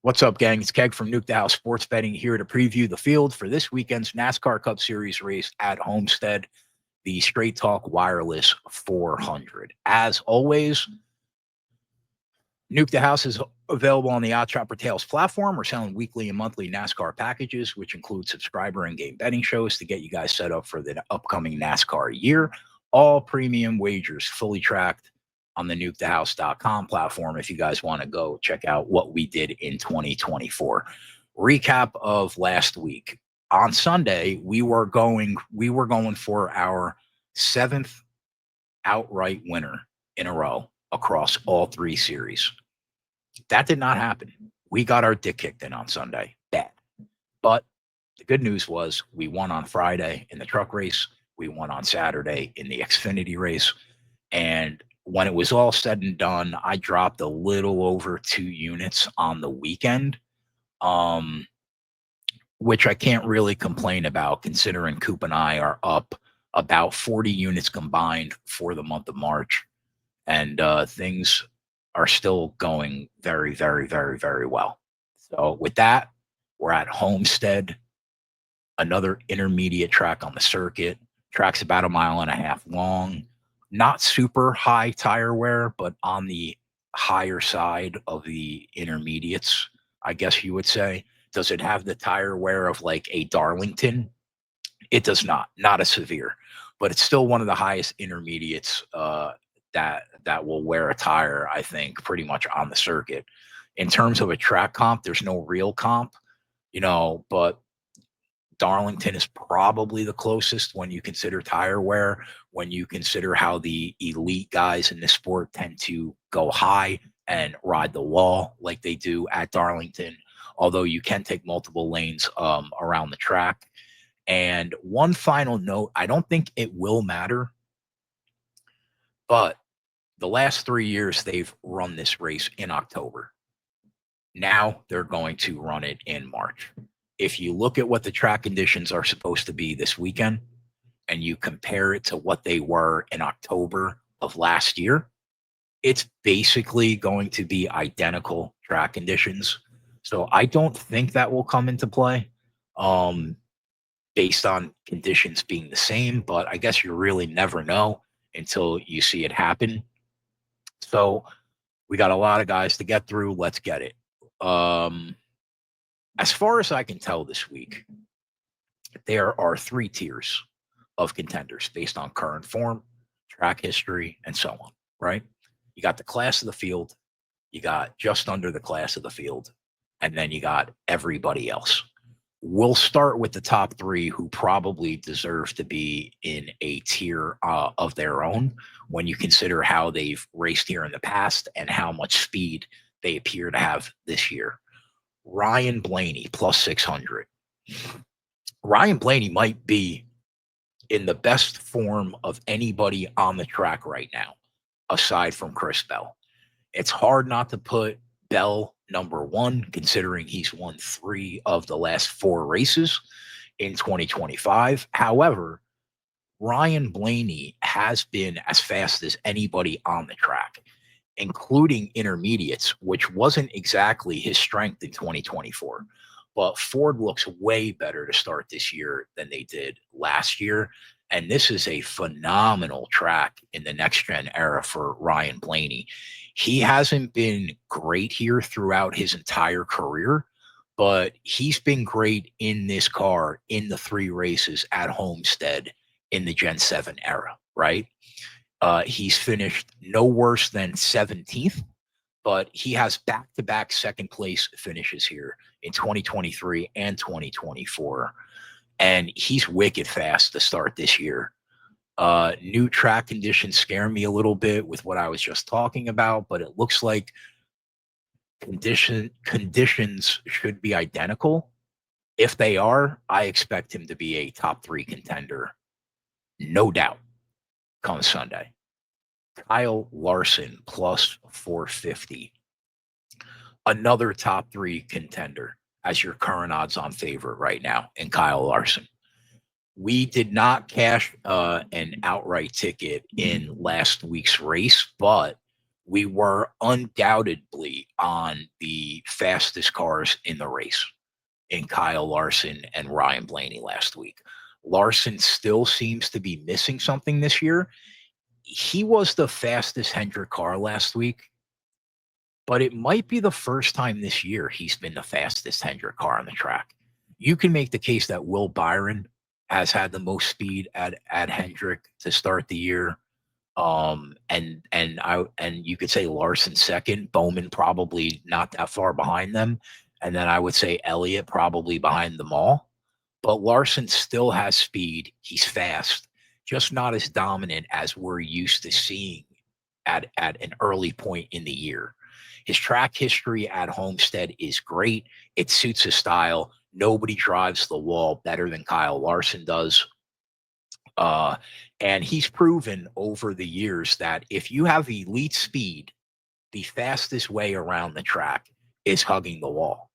What's up, gang? It's Keg from NUKE the House Sports Betting here to preview the field for this weekend's NASCAR Cup Series race at Homestead, the Straight Talk Wireless 400. As always, NUKE the House is available on the Odd Chopper Tales platform. We're selling weekly and monthly NASCAR packages, which include subscriber and game betting shows to get you guys set up for the upcoming NASCAR year. All premium wagers fully tracked on the nukethehouse.com platform if you guys want to go check out what we did in 2024. Recap of last week. On Sunday, we were going for our seventh outright winner in a row across all three series. That did not happen. We got our dick kicked in on Sunday. Bad. But the good news was we won on Friday in the truck race. We won on Saturday in the Xfinity race. And when it was all said and done, I dropped a little over 2 units on the weekend, which I can't really complain about considering Coop and I are up about 40 units combined for the month of March. And things are still going very, very, very, very well. So with that, we're at Homestead, another intermediate track on the circuit. Track's about 1.5 miles long. Not super high tire wear, but on the higher side of the intermediates, I guess you would say. Does it have the tire wear of like a Darlington? It does not as severe, but it's still one of the highest intermediates that will wear a tire, I think, pretty much on the circuit. In terms of a track comp, there's no real comp, but Darlington is probably the closest when you consider tire wear, when you consider how the elite guys in this sport tend to go high and ride the wall like they do at Darlington, although you can take multiple lanes around the track. And one final note, I don't think it will matter, but the last 3 years they've run this race in October. Now they're going to run it in March. If you look at what the track conditions are supposed to be this weekend and you compare it to what they were in October of last year, it's basically going to be identical track conditions. So I don't think that will come into play based on conditions being the same, but I guess you really never know until you see it happen. So we got a lot of guys to get through. Let's get it. As far as I can tell this week, there are 3 tiers of contenders based on current form, track history, and so on, right? You got the class of the field, you got just under the class of the field, and then you got everybody else. We'll start with the top 3 who probably deserve to be in a tier of their own when you consider how they've raced here in the past and how much speed they appear to have this year. Ryan Blaney, plus 600. Ryan Blaney might be in the best form of anybody on the track right now, aside from Chris Bell. It's hard not to put Bell number 1, considering he's won 3 of the last 4 races in 2025. However, Ryan Blaney has been as fast as anybody on the track, including intermediates, which wasn't exactly his strength in 2024. But Ford looks way better to start this year than they did last year. And this is a phenomenal track in the next-gen era for Ryan Blaney. He hasn't been great here throughout his entire career, but he's been great in this car in the 3 races at Homestead in the Gen 7 era, right? He's finished no worse than 17th, but he has back-to-back second-place finishes here in 2023 and 2024, and he's wicked fast to start this year. New track conditions scare me a little bit with what I was just talking about, but it looks like conditions should be identical. If they are, I expect him to be a top 3 contender, no doubt, come Sunday. Kyle Larson, plus 450. Another top 3 contender as your current odds-on favorite right now in Kyle Larson. We did not cash an outright ticket in last week's race, but we were undoubtedly on the fastest cars in the race in Kyle Larson and Ryan Blaney last week. Larson still seems to be missing something this year. He was the fastest Hendrick car last week, but it might be the first time this year he's been the fastest Hendrick car on the track. You can make the case that Will Byron has had the most speed at Hendrick to start the year. And you could say Larson second, Bowman probably not that far behind them, and then I would say Elliott probably behind them all. But Larson still has speed. He's fast, just not as dominant as we're used to seeing at an early point in the year. His track history at Homestead is great. It suits his style. Nobody drives the wall better than Kyle Larson does. Uh, and he's proven over the years that if you have elite speed, the fastest way around the track is hugging the wall.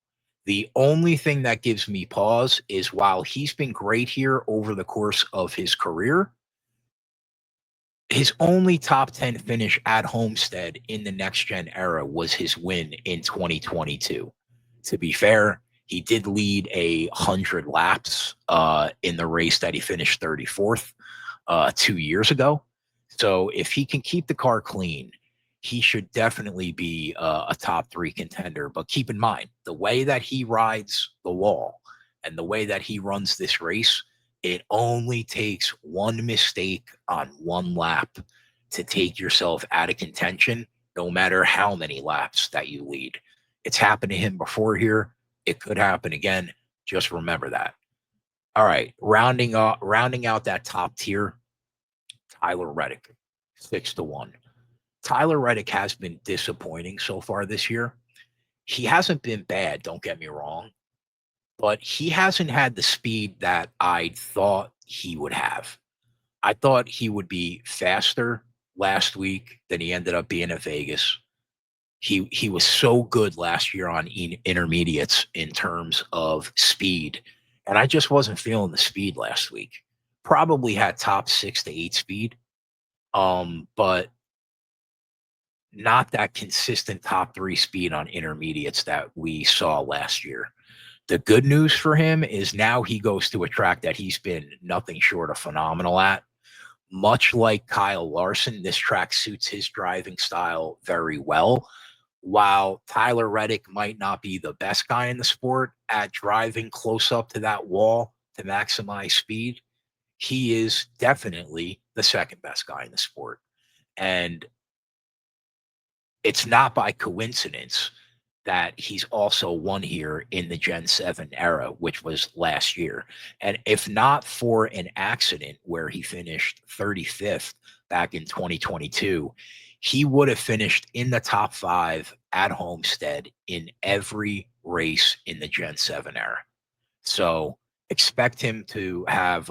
The only thing that gives me pause is while he's been great here over the course of his career, his only top 10 finish at Homestead in the next gen era was his win in 2022. To be fair, he did lead 100 laps in the race that he finished 34th 2 years ago. So if he can keep the car clean, he should definitely be a top three contender. But keep in mind, the way that he rides the wall and the way that he runs this race, it only takes one mistake on one lap to take yourself out of contention, no matter how many laps that you lead. It's happened to him before here. It could happen again. Just remember that. All right, rounding out that top tier, Tyler Reddick, 6-1. Tyler Reddick has been disappointing so far this year. He hasn't been bad, don't get me wrong, but he hasn't had the speed that I thought he would have. I thought he would be faster last week than he ended up being at Vegas. He was so good last year on intermediates in terms of speed, and I just wasn't feeling the speed last week. Probably had top 6 to 8 speed, but not that consistent top 3 speed on intermediates that we saw last year. The good news for him is now he goes to a track that he's been nothing short of phenomenal at. Much like Kyle Larson, this track suits his driving style very well. While Tyler Reddick might not be the best guy in the sport at driving close up to that wall to maximize speed, he is definitely the second best guy in the sport. And it's not by coincidence that he's also won here in the Gen 7 era, which was last year. And if not for an accident where he finished 35th back in 2022, he would have finished in the top 5 at Homestead in every race in the Gen 7 era. So expect him to have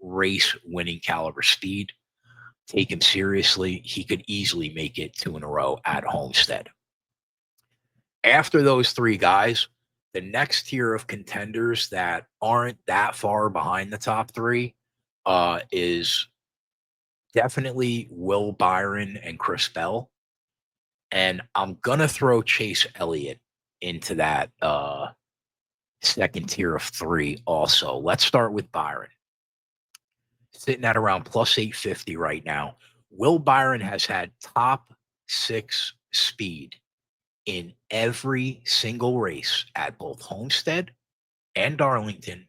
race winning caliber speed. Take him seriously. He could easily make it 2 in a row at Homestead. After those 3 guys, the next tier of contenders that aren't that far behind the top 3 is definitely Will Byron and Chris Bell. And I'm going to throw Chase Elliott into that second tier of 3 also. Let's start with Byron. Sitting at around plus 850 right now. Will Byron has had top 6 speed in every single race at both Homestead and Darlington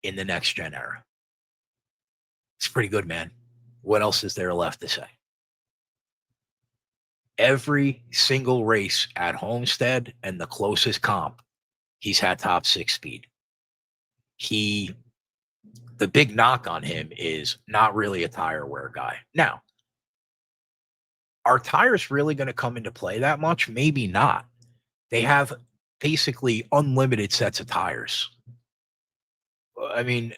in the next gen era. It's pretty good, man. What else is there left to say? Every single race at Homestead and the closest comp, he's had top 6 speed. The big knock on him is not really a tire wear guy. Now, are tires really going to come into play that much? Maybe not. They have basically unlimited sets of tires. I mean,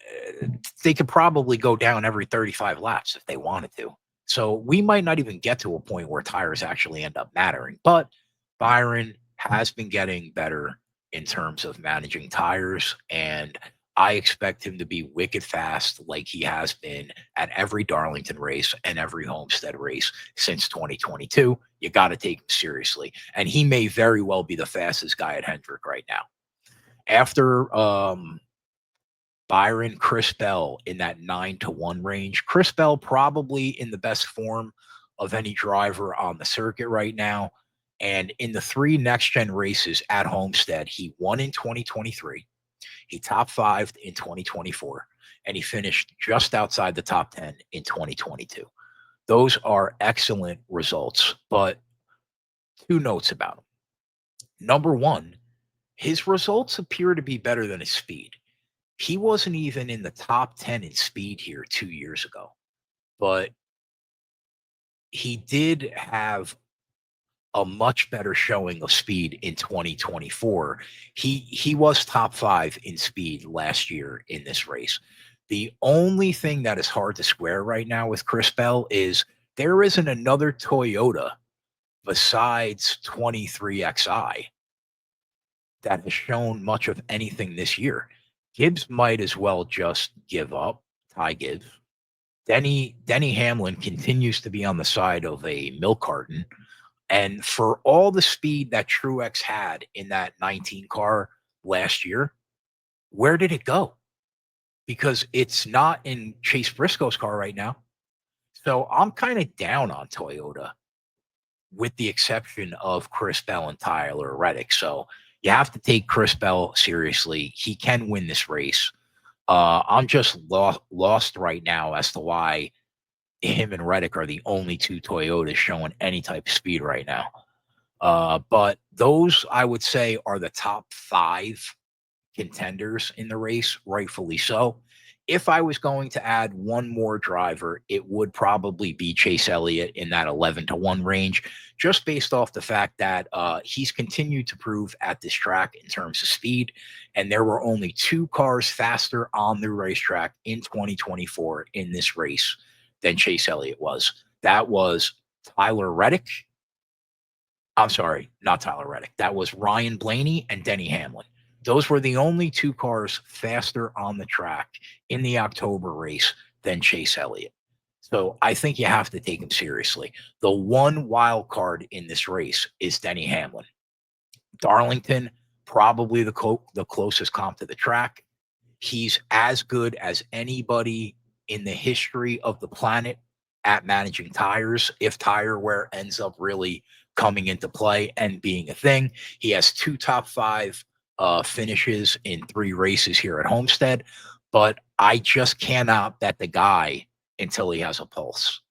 they could probably go down every 35 laps if they wanted to. So we might not even get to a point where tires actually end up mattering. But Byron has been getting better in terms of managing tires. And I expect him to be wicked fast like he has been at every Darlington race and every Homestead race since 2022. You got to take him seriously. And he may very well be the fastest guy at Hendrick right now. After Byron, Chris Bell in that 9-1 range. Chris Bell probably in the best form of any driver on the circuit right now. And in the 3 next gen races at Homestead, he won in 2023. He top 5 in 2024, and he finished just outside the top 10 in 2022. Those are excellent results, but 2 notes about him. Number one, his results appear to be better than his speed. He wasn't even in the top 10 in speed here 2 years ago, but he did have a much better showing of speed in 2024. He was top 5 in speed last year in this race. The only thing that is hard to square right now with Chris Bell is there isn't another Toyota besides 23XI that has shown much of anything this year. Gibbs might as well just give up. Ty Gibbs. Denny Hamlin continues to be on the side of a milk carton. And for all the speed that Truex had in that 19 car last year, where did it go? Because it's not in Chase Briscoe's car right now. So I'm kind of down on Toyota, with the exception of Chris Bell and Tyler Reddick. So you have to take Chris Bell seriously. He can win this race. I'm just lost right now as to why him and Reddick are the only 2 Toyotas showing any type of speed right now. But those, I would say, are the top 5 contenders in the race, rightfully so. If I was going to add one more driver, it would probably be Chase Elliott in that 11-1 range, just based off the fact that he's continued to prove at this track in terms of speed. And there were only 2 cars faster on the racetrack in 2024 in this race than Chase Elliott was. That was Tyler Reddick. I'm sorry, not Tyler Reddick. That was Ryan Blaney and Denny Hamlin. Those were the only 2 cars faster on the track in the October race than Chase Elliott. So I think you have to take him seriously. The one wild card in this race is Denny Hamlin. Darlington, probably the closest comp to the track. He's as good as anybody in the history of the planet at managing tires, if tire wear ends up really coming into play and being a thing. He has 2 top 5 finishes in 3 races here at Homestead, but I just cannot bet the guy until he has a pulse.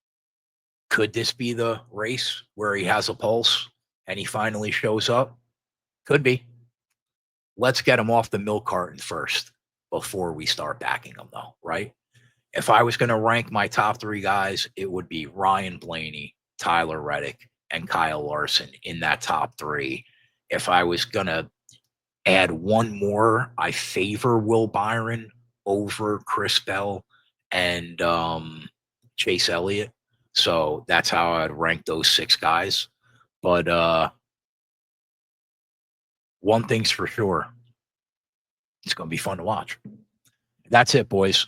Could this be the race where he has a pulse and he finally shows up? Could be. Let's get him off the milk carton first before we start backing him, though, right? If I was going to rank my top 3 guys, it would be Ryan Blaney, Tyler Reddick, and Kyle Larson in that top 3. If I was going to add one more, I favor Will Byron over Chris Bell and Chase Elliott. So that's how I'd rank those 6 guys. But one thing's for sure, it's going to be fun to watch. That's it, boys.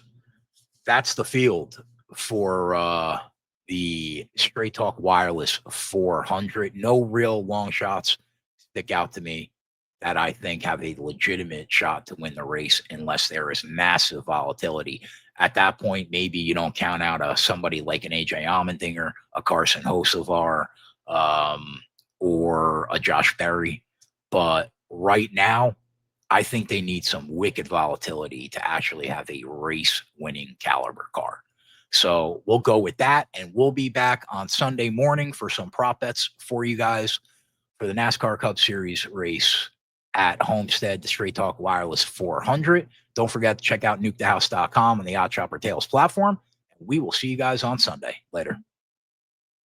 That's the field for the Straight Talk Wireless 400. No real long shots stick out to me that I think have a legitimate shot to win the race unless there is massive volatility. At that point, maybe you don't count out somebody like an AJ Allmendinger, a Carson Hocevar, or a Josh Berry. But right now, I think they need some wicked volatility to actually have a race-winning caliber car. So we'll go with that, and we'll be back on Sunday morning for some prop bets for you guys for the NASCAR Cup Series race at Homestead, the Straight Talk Wireless 400. Don't forget to check out nukethehouse.com and the Odd Chopper Tales platform. We will see you guys on Sunday. Later.